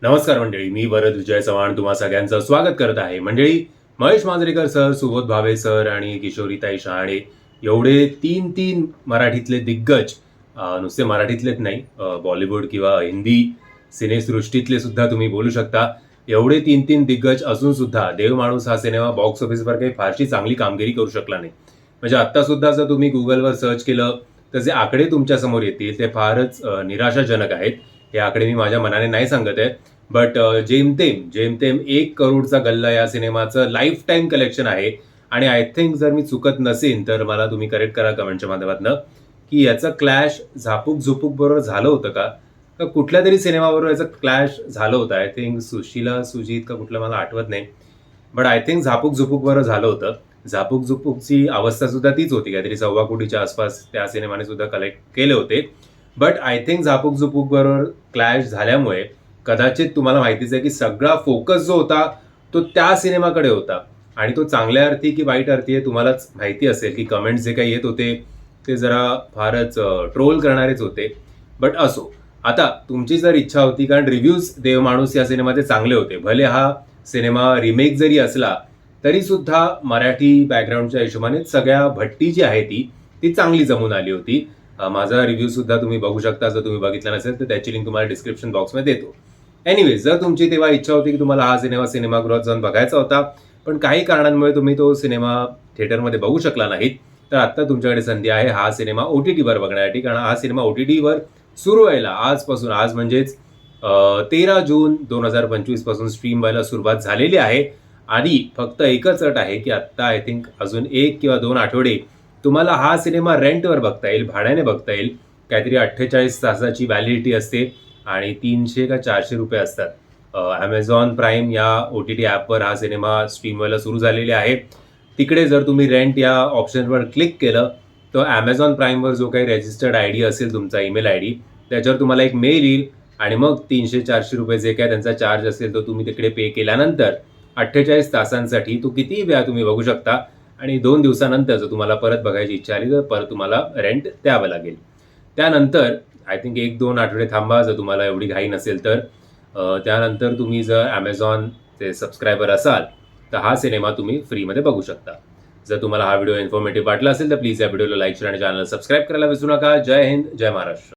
नमस्कार मंडळी, मी वरद विजय चव्हाण तुम्हा सगळ्यांचं स्वागत करत आहे. मंडळी, महेश मांजरेकर सर, सुबोध भावे सर आणि किशोरीताई शहाणे एवढे तीन तीन मराठीतले दिग्गज, नुसते मराठीतलेच नाही, बॉलिवूड किंवा हिंदी सिनेसृष्टीतले सुद्धा तुम्ही बोलू शकता. एवढे तीन तीन दिग्गज असून सुद्धा देवमाणूस हा सिनेमा बॉक्स ऑफिसवर काही फारशी चांगली कामगिरी करू शकला नाही. म्हणजे आता सुद्धा जर तुम्ही गुगलवर सर्च केलं तर जे आकडे तुमच्या समोर येतील ते फारच निराशाजनक आहेत. हे आकडे मी माझ्या मनाने नाही सांगत आहे, बट जेमतेम जेमतेम 1 करोडचा गल्ला या सिनेमाचं लाईफ टाईम कलेक्शन आहे. आणि आय थिंक जर मी चुकत नसेन तर मला तुम्ही करेक्ट करा कमेंटच्या माध्यमातून, की याचं क्लॅश झापूक झुपूक बरोबर झालं होतं का कुठल्या तरी सिनेमाबरोबर याचं क्लॅश झालं होतं. आय थिंक सुशीला सुजीत का कुठलं मला आठवत नाही, but I think Zapuk Jhupuk बरोबर झालं होतं. झापूक झुपूकची अवस्था सुद्धा तीच होती, काहीतरी 1.25 कोटीच्या आसपास त्या सिनेमाने सुद्धा कलेक्ट केले होते. But I think Zapuk Jhupuk बरोबर क्लॅश झाल्यामुळे कदाचित तुम्हाला माहितीच आहे की सगळा फोकस जो होता तो त्या सिनेमाकडे होता. आणि तो चांगल्या अर्थी की वाईट अर्थी आहे तुम्हालाच माहिती असेल, की कमेंट्स जे काही येत होते ते जरा फारच ट्रोल करणारेच होते. बट असो, आता तुमची जर इच्छा होती, कारण रिव्ह्यूज देवमाणूस या सिनेमाचे चांगले होते, भले हा सिनेमा रिमेक जरी असला तरी सुद्धा मराठी बॅकग्राऊंडच्या हिशोबाने सगळ्या भट्टी जी आहे ती चांगली जमून आली होती. माझा रिव्ह्यू सुद्धा तुम्ही बघू शकता. जर तुम्ही बघितला नसेल तर त्याची लिंक तुम्हाला डिस्क्रिप्शन बॉक्समध्ये देतो. एनिवेज, जर तुमची तेव्हा इच्छा होती की तुम्हाला हा सिनेमा सिनेमागृहात जाऊन बघायचा होता, पण काही कारणांमुळे तुम्ही तो सिनेमा थिएटरमध्ये बघू शकला नाहीत, तर आता तुमच्याकडे संधी आहे हा सिनेमा OTTवर बघण्यासाठी. कारण हा सिनेमा OTTवर सुरू व्हायला आजपासून, आज म्हणजेच 13 जून 2025 पासून स्ट्रीम व्हायला सुरुवात झालेली आहे. आणि फक्त एकच अट आहे की आत्ता आय थिंक अजून 1 किंवा 2 आठवडे तुम्हाला हा सिनेमा रेंटवर बघता येईल, भाड्याने बघता येईल. काहीतरी 48 तासाची व्हॅलिडिटी असते आणि 300 का 400 रुपये असतात. Amazon प्राईम या OTT ॲपवर हा सिनेमा स्ट्रीम व्हायला सुरू झालेले आहे. तिकडे जर तुम्ही रेंट या ऑप्शनवर क्लिक केलं तर Amazon प्राईमवर जो काही रजिस्टर्ड ID असेल तुमचा ईमेल ID, त्याच्यावर तुम्हाला एक मेल येईल आणि मग 300-400 रुपये जे काय त्यांचा चार्ज असेल तो तुम्ही तिकडे पे केल्यानंतर 48 तासांसाठी तो कितीही वेळा तुम्ही बघू शकता. आणि 2 दिवसानंतर जर तुम्हाला परत बघायची इच्छा आली तर परत तुम्हाला रेंट द्यावं लागेल. त्यानंतर आय थिंक 1-2 आठवडे थांबा जर तुम्हाला एवढी घाई नसेल तर. त्यानंतर तुम्ही जर Amazonचे सबस्क्रायबर असाल तर हा सिनेमा तुम्ही फ्रीमध्ये बघू शकता. जर तुम्हाला हा व्हिडिओ इन्फॉर्मेटिव्ह वाटला असेल तर प्लीज या व्हिडिओला लाईक शेअर आणि चॅनलला सबस्क्राईब करायला विसरू नका. जय हिंद, जय महाराष्ट्र.